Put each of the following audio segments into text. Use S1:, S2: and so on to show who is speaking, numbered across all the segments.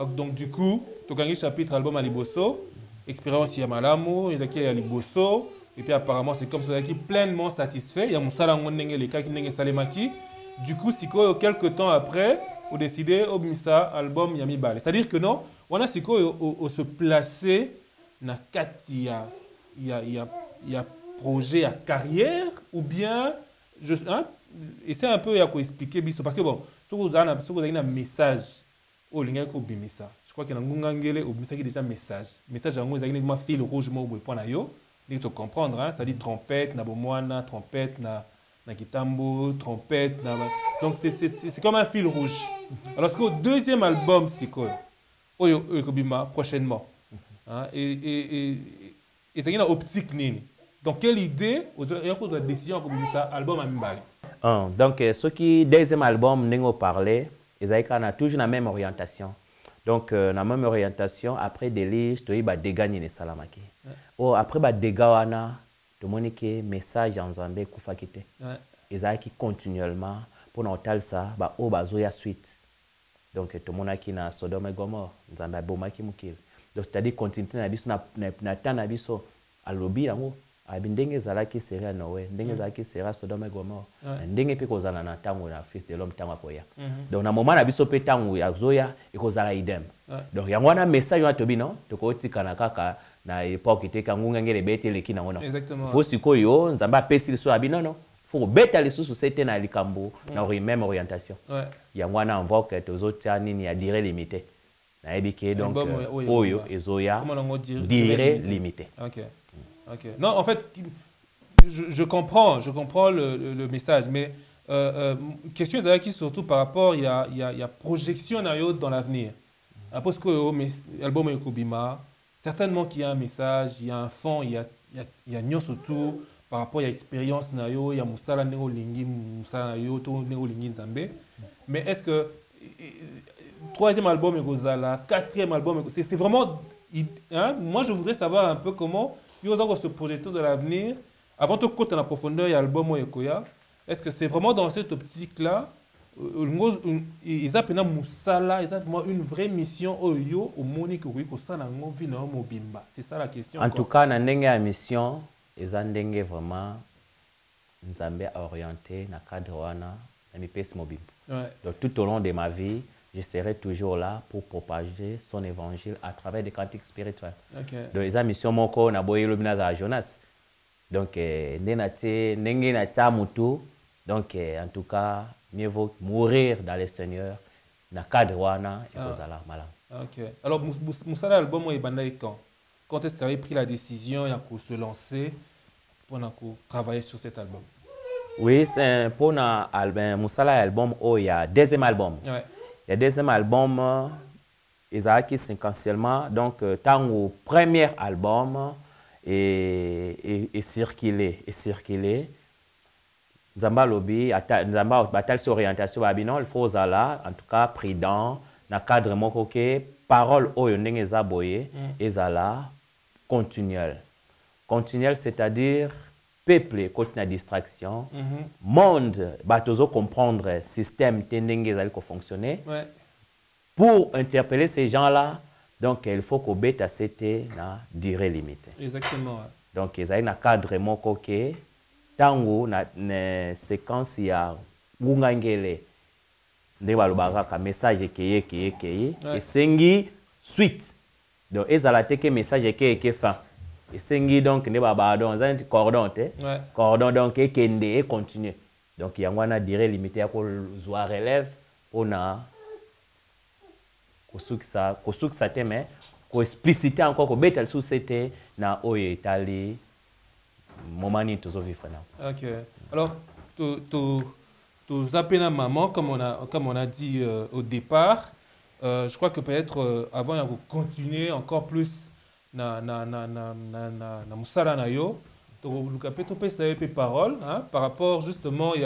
S1: Donc du coup, tu as gagné chapitre album à Liboso, expérience Yamalamu, Ezaki à Liboso, et puis apparemment c'est comme ça qui est pleinement satisfait. Il y a Moussala Ngondenge, les cas qui n'engagent Salemaki. Du coup, Siko, quelques temps après, on décidé Obmisa album Yami Bale. C'est-à-dire que non, on a Siko se placer dans il y a projet à carrière ou bien hein, et c'est un peu à expliquer parce que bon, si vous avez un message au je crois que dans Ngangele au message déjà message en gros un fil rouge mo point na yo, il faut comprendre hein, c'est-à-dire trompette na bomwana, trompette na kitambo, trompette na donc c'est comme un fil rouge. Alors que au deuxième album c'est quoi oyo kobima prochainement hein, et c'est une optique nini. Donc quelle idée il y a une décision comme ça album à Mbale.
S2: Donc ce qui deuxième album n'engo parlé ils ont toujours la même orientation. Donc la même orientation après des listes tu ba dégagner les salamaki. Oh après ba dégawana to monique message en Zambie kufa kité. Ils ont qui continuellement pour n'otal ça ba o bazoya suite. Donc tout le monde qui na Sodome et Gomorrhe Nzambe bomaki mukil. Donc c'est-à-dire continuer na biso na tana biso à lobby yango abindenge zalaki sera Noé ndenge zalaki sera Sodome et Gomorrhe ndenge pe kozala na tango na fils de l'homme tango akoya. Donc na moment na biso pe tango ya zoya ekozala idem. Donc yango na message wa tobi non to ko tikana kaka na époque te kangunga ngere bete leki na ngona.
S1: Exactement.
S2: Faut sikoyo Nzamba apesi so abi non faut beta les sous c'était na likambo na même orientation. Yango na invoque tozotia nini ya durée limitée. Na ebike donc oyo ezoya durée limitée.
S1: OK. OK. Non, en fait je comprends le message mais question qui surtout par rapport il y a projection dans l'avenir. Parce que l'album Ekobima certainement qu'il y a un message, il y a un fond, il y a nyos autour par rapport à l'expérience na yo, il y a musala nego lingi musala na yo to nego lingi Nzambe. Mais est-ce que troisième album Ekozala, quatrième album c'est vraiment hein, moi je voudrais savoir un peu comment yo va se projeter de l'avenir avant de côté la profondeur et album Ekoya. Est-ce que c'est vraiment dans cette optique là ils appellent musala, ils ont une vraie mission au yo au monique au sana ngovi na mobimba. C'est ça la question.
S2: En tout cas na ndenge ya mission ils ont ndenge vraiment Nzambe orienté na cadre wana na mipesi mobimba. Donc tout au long de ma vie je serai toujours là pour propager son évangile à travers des cantiques spirituels. Donc ils ont mission moko na boyelo bina za Jonas. Donc ndenge na tsa mutu. Donc en tout cas mieux vaut mourir dans le Seigneur na cadre wana ekozala malam.
S1: OK. Alors Moussala album est bandé quand est-ce que tu avais pris la décision de se lancer pour travailler sur cet album?
S2: Oui, c'est pour album Moussala album il y a deuxième album.
S1: Ouais.
S2: Il y a deuxième album Isaac essentiellement donc tango premier album et circulé Nzamba lobi Nzamba batal sur orientation babino il faut là en tout cas prudent na cadre moko ke parole oyo ndenge za boye ezala continuel c'est-à-dire peuple côté na distraction monde batozo comprendre système ndenge ezali ko fonctionner pour interpeller ces gens-là donc il faut que beta c'était na durée limitée.
S1: Exactement.
S2: Donc ezali na cadre moko ke tango na séquence ya ngungangele nde balobaka ka message ekeye esengi suite donc ezala te ke message ekeye fin esengi donc nde babadon zan cordon te cordon donc ekende et continuer donc yango na durée limitée ya ko zwa relève pona kosukisa te mais ko expliciter encore ko betal sous c'était na oyo etali moment ni toujours vivre là.
S1: OK. Alors tu zappena maman comme on a dit au départ je crois que peut-être avant de continuer encore plus na musala na yo to luka peut to ça peu parole hein par rapport justement il y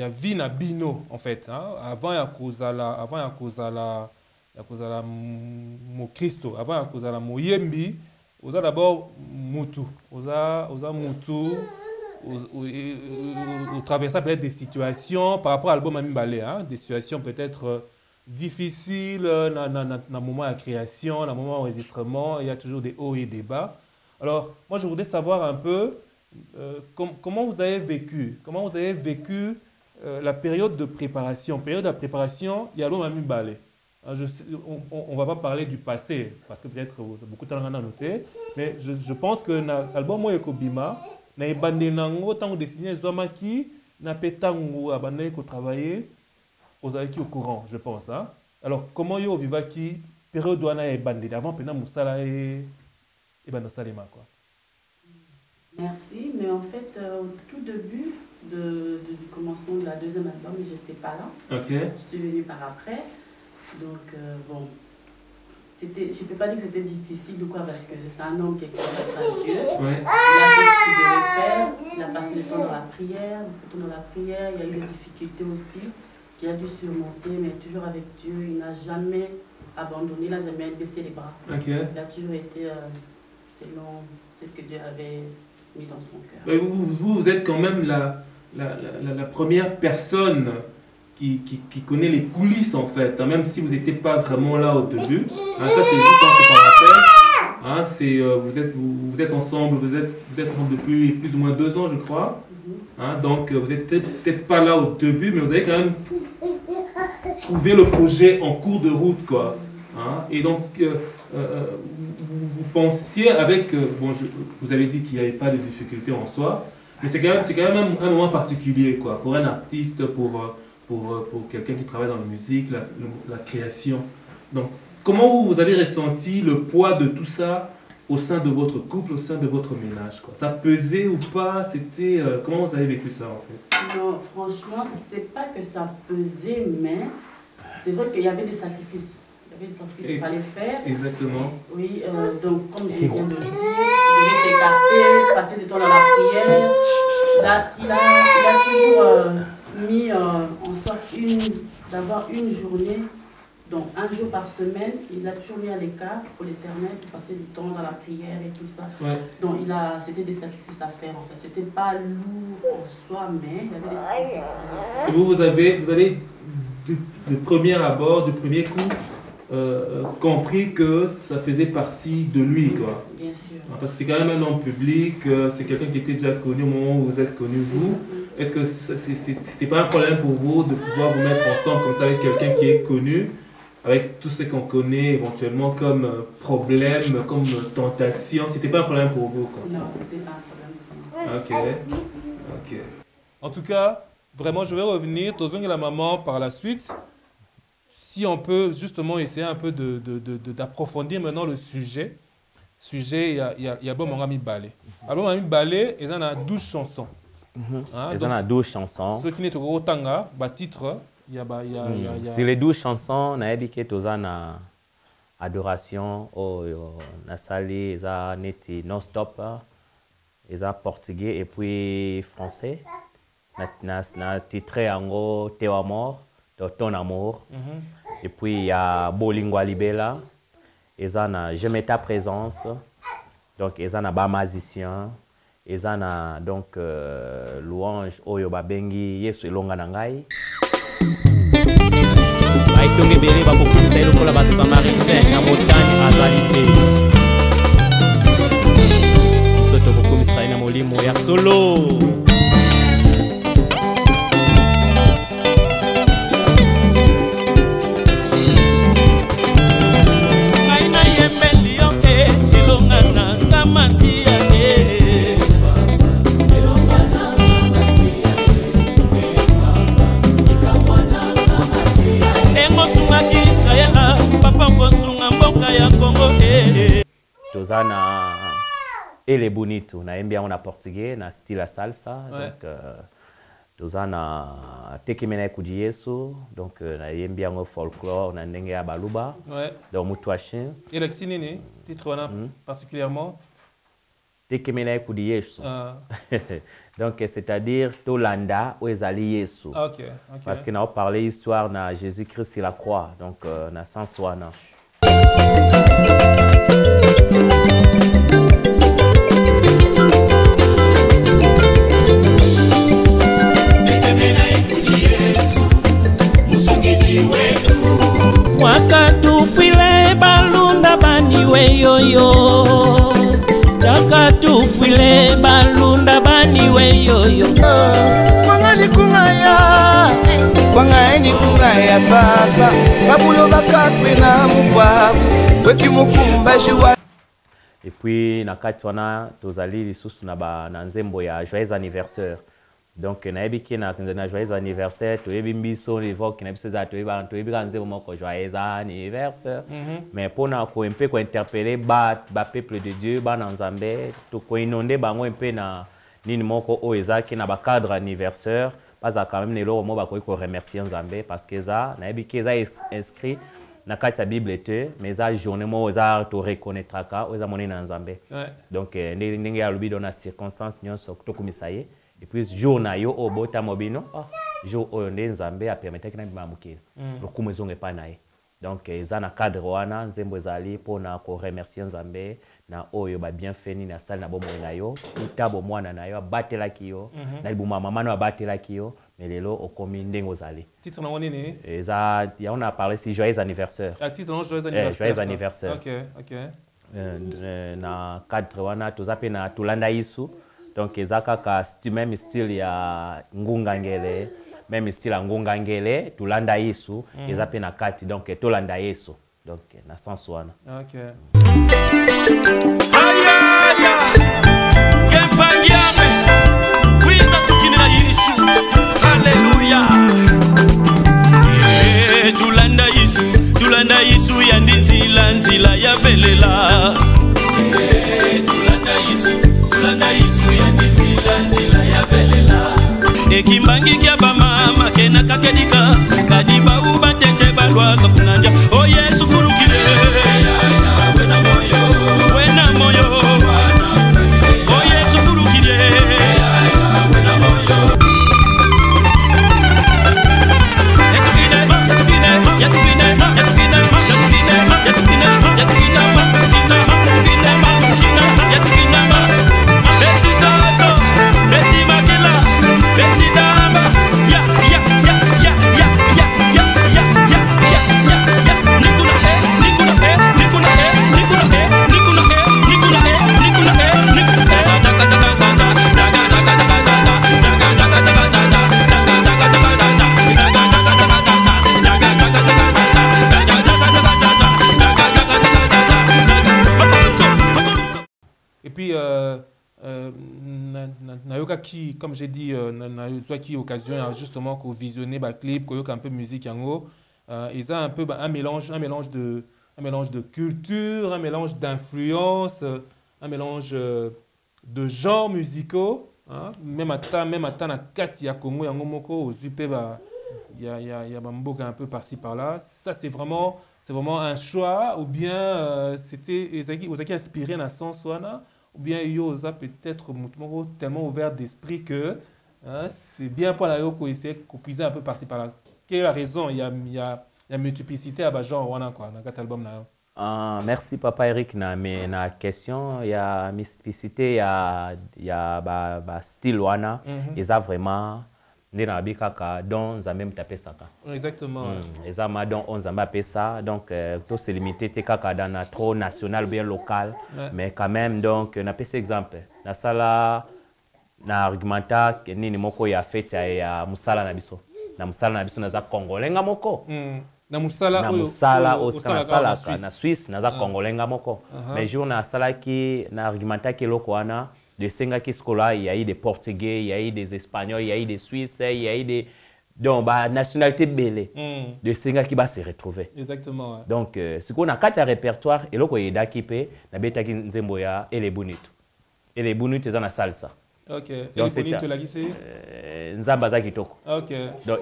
S1: a vie na bino en fait hein avant ya kozala mo Christo avant ya kozala moyembi oza d'abord mutu oza mutu vous traversez peut-être des situations par rapport à l'album Mami Balé, hein, des situations peut-être difficiles dans le moment de création, dans le moment d'enregistrement, il y a toujours des hauts et des bas. Alors, moi, je voudrais savoir un peu comment vous avez vécu la période de préparation. Période de préparation, il y a l'album Mami Balé. On ne va pas parler du passé, parce que peut-être beaucoup de temps à noter, mais je pense que l'album Moye Kobima, na ebandé nango tant que décision zomaki na petango abandé ko travailler aux qui au courant, je pense, hein. Alors comment yo vivaki période wana ebandé avant pena musala et bando salema quoi.
S3: Merci, mais en fait au tout début du commencement de la deuxième album, j'étais pas là.
S1: OK.
S3: Je suis venue par après. Donc bon, je ne peux pas dire que c'était difficile ou quoi, parce que c'était un homme qui est connu par Dieu.
S1: Ouais.
S3: Il a fait ce qu'il devait faire, il a passé le temps dans la prière, il y a eu des difficultés aussi qu'il a dû surmonter, mais toujours avec Dieu. Il n'a jamais abandonné, il n'a jamais baissé les bras.
S1: Okay.
S3: Il a toujours été selon ce que Dieu avait mis dans son cœur.
S1: Mais vous êtes quand même la première personne qui connaît les coulisses en fait, hein, même si vous n'étiez pas vraiment là au début. Hein, ça c'est juste entre parenthèses. Hein, vous êtes ensemble, vous êtes ensemble depuis plus ou moins 2 ans je crois. Hein, donc vous n'êtes peut-être pas là au début, mais vous avez quand même trouvé le projet en cours de route quoi. Hein, et donc vous pensiez avec, vous avez dit qu'il n'y avait pas de difficultés en soi, mais c'est quand même un moment particulier quoi, pour un artiste, pour quelqu'un qui travaille dans la musique, la création. Donc, comment vous avez ressenti le poids de tout ça au sein de votre couple, au sein de votre ménage quoi? Ça pesait ou pas? C'était comment vous avez vécu ça en fait?
S3: Non, franchement, c'est pas que ça pesait, mais c'est vrai qu'il y avait des sacrifices. Il y avait des sacrifices qu'il fallait faire.
S1: Exactement.
S3: Oui, donc comme je viens de le dire, je devais s'écarter, passer du temps dans la prière. Il a toujours mis en sorte d'avoir une journée, donc un jour par semaine, il a toujours mis à l'écart pour l'Éternel, pour passer du temps dans la prière et tout ça. Ouais. Donc c'était des sacrifices à faire en fait. C'était pas lourd en soi, mais il y avait des sacrifices.
S1: Vous avez de premier abord, du premier coup, compris que ça faisait partie de lui quoi.
S3: Bien sûr.
S1: Parce que c'est quand même un homme public, c'est quelqu'un qui était déjà connu au moment où vous êtes connu vous. Est-ce que c'était pas un problème pour vous de pouvoir vous mettre ensemble comme ça avec quelqu'un qui est connu, avec tout ce qu'on connaît éventuellement comme problème, comme tentation? C'était pas un problème pour vous quoi?
S3: Non, c'était pas un problème pour moi.
S1: Ok. En tout cas, vraiment, je vais revenir dans la maman par la suite. Si on peut justement essayer un peu d'approfondir maintenant le sujet. Il y a l'album Mami Balé. L'album Mami Balé, il y en a 12 chansons.
S2: Hein, il y en a 12 chansons.
S1: Ceux qui n'est pas au tanga, titre, il y a.
S2: Sur les 12 chansons, on a dit que tu as adoration, on a salé, on a non-stop, on a portugais et puis français. On a titré en gros Teu Amor, Ton Amour. Et puis il y a Bolingua Libela. Ils ont J'aime ta présence, donc ils ont un magicien, ils ont donc louange Oyo Babengi Yesu Elonga Nangai. Baïtonge Bélé va beaucoup ça le pour la Samaritain na montagne azalité. Ils sont beaucoup ça na molimo ya solo. Tozana ele bonito na embia on a portugais na style salsa ouais. Donc tozana tekimena kudi Yesu donc na embia ngo folklore na ndenge ya baluba ouais. Donc mutwashin
S1: et le nini titre wana particulièrement
S2: tekimena kudi Yesu donc c'est-à-dire tolanda ou ezali Yesu.
S1: Okay.
S2: Parce que na parlé histoire na Jésus-Christ sur la croix donc na sens wana.
S4: wakatufile balunda baniwe yoyo wakatufile balunda baniwe yoyo
S5: Mwangani kungaya Mwangani kungaya papa Babulo bakakwe na mukwabu Weki mukumba jiwa.
S2: Et puis nakati wana tozali lisusu na nzembo ya joyeux anniversaire. Donc nayebi ki na joyeux anniversaire toyebi mbiso l'évoque na biso za toyebi ka nzembo moko joyeux anniversaire. Mais pona ko mpe ko interpeller ba peuple de Dieu ba na Nzambe to ko inonder bango mpe na nini moko o ezaki na ba cadre anniversaire pas à quand même nelo mo ba ko remercier Nzambe parce que ça nayebi ki za inscrit na kati ya Bible te mais za journée mo za to reconnaître ka o za moni na Nzambe. Donc ndenge ya lobi dans na circonstance nyonso to komisaye et puis jour na yo o bota mobino jour o nde Nzambe a permettre que na bamukira lokumu zonge pa na ye. Donc za na cadre wana nzembo ezali pona ko remercier Nzambe na oyo ba bien feni na sala na bomo na yo utabo mwana na yo abatela kiyo na libuma mama na abatela kiyo mais lelo okomi ndengo zali
S1: titre na woni ni
S2: eza ya on a parlé si joyeux anniversaire
S1: titre na joyeux anniversaire
S2: joyeux anniversaire
S1: OK
S2: na cadre wana tozape na tulanda Yesu donc eza kaka même style ya ngunga ngele même style ya ngunga ngele tulanda Yesu eza pe na kati donc tolanda Yesu donc na sens wana
S1: OK
S4: Hallelujah. Tulanda Yesu ya nzila ya velela. Tulanda Yesu ya nzila ya velela. Ekimbangi kya ba mama kena kakedika kadiba uba tete balwa kapunanja. Oh Yesu furukile. Wena moyo. Oh Yesu furukile.
S1: Qui, comme j'ai dit, toi qui occasion justement qu'on visionner ba clip, qu'on un peu musique yango, ils ont un peu un mélange de culture, un mélange d'influence, un mélange de genres musicaux, hein? Même à ta na kati ya Congo yango moko au Zupe ba ya bamboka un peu par-ci par-là. Ça c'est vraiment un choix ou bien c'était Ozaki inspiré dans sens wana. Ou bien Yosa peut-être tellement ouvert d'esprit que c'est bien pour la Yoko essayer de couper un peu par-ci par-là. Quelle est la raison? Il y a multiplicité à genre dans cet album là.
S2: Merci papa Eric na question il y a multiplicité il y a style wana ils a vraiment ndena bikaka don Nzambe mtapesaka.
S1: Exactement.
S2: Les ama don on Nzambe apesa donc tout c'est limité te kaka dans na trop national bien local mais quand même donc na pesa exemple na sala na argumenta nini moko ya fete ya musala na biso na za kongolenga moko
S1: na musala
S2: na Suisse na za kongolenga moko mais jour na sala ki na argumenta ki loko wana de Sengaki Skola, il y a eu des Portugais, il y a eu des Espagnols, il y a eu des Suisses, il y a eu des... Donc, nationalité belé. De Sengaki va se retrouver.
S1: Exactement. Ouais.
S2: Donc, ce qu'on a quatre répertoires, et là, il y a d'équipé, na betaki nzemboya et les bonitos. Et les bonitos, ils ont la salsa.
S1: Ok. Et les bonitos, là, qui c'est
S2: Nzamba kitoko.
S1: Ok.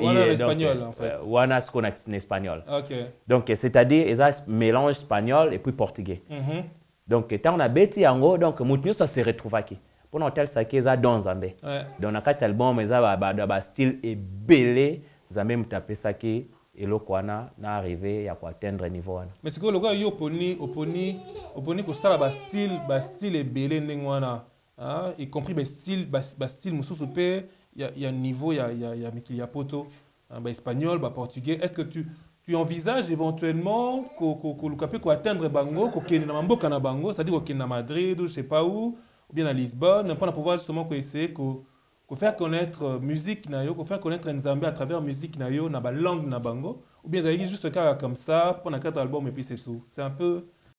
S1: Wana l'espagnol, en fait.
S2: Wana ce qu'on a en espagnol.
S1: Ok.
S2: Donc, c'est-à-dire, ils ont un mélange espagnol et puis portugais. Donc, quand on a bêti yango, donc, moutinyo, ça se retrouve aquí. Pour nous tel ça qui est dans Nzambe. Donc na kati album mais ça ba style est belé, Nzambe mtape ça qui et le kwana na arrivé ya kwa atteindre niveau wana.
S1: Mais c'est que le gars yo oponi ko ça ba style est belé ndengwana. Hein, y compris ba style mususu pe il y a niveau il y a poto ba espagnol, ba portugais. Est-ce que tu tu envisages éventuellement qu'on atteindre Bango, qu'on ait na Bango, c'est-à-dire qu'on ait à Madrid ou je sais pas où, ou bien à Lisbonne, pour pouvoir justement essayer de faire connaître musique, qu'on faire connaître Nzambe à travers musique, na langue na Bango, ou bien ça juste le cas comme ça, pour un 4 albums et puis c'est tout. C'est un peu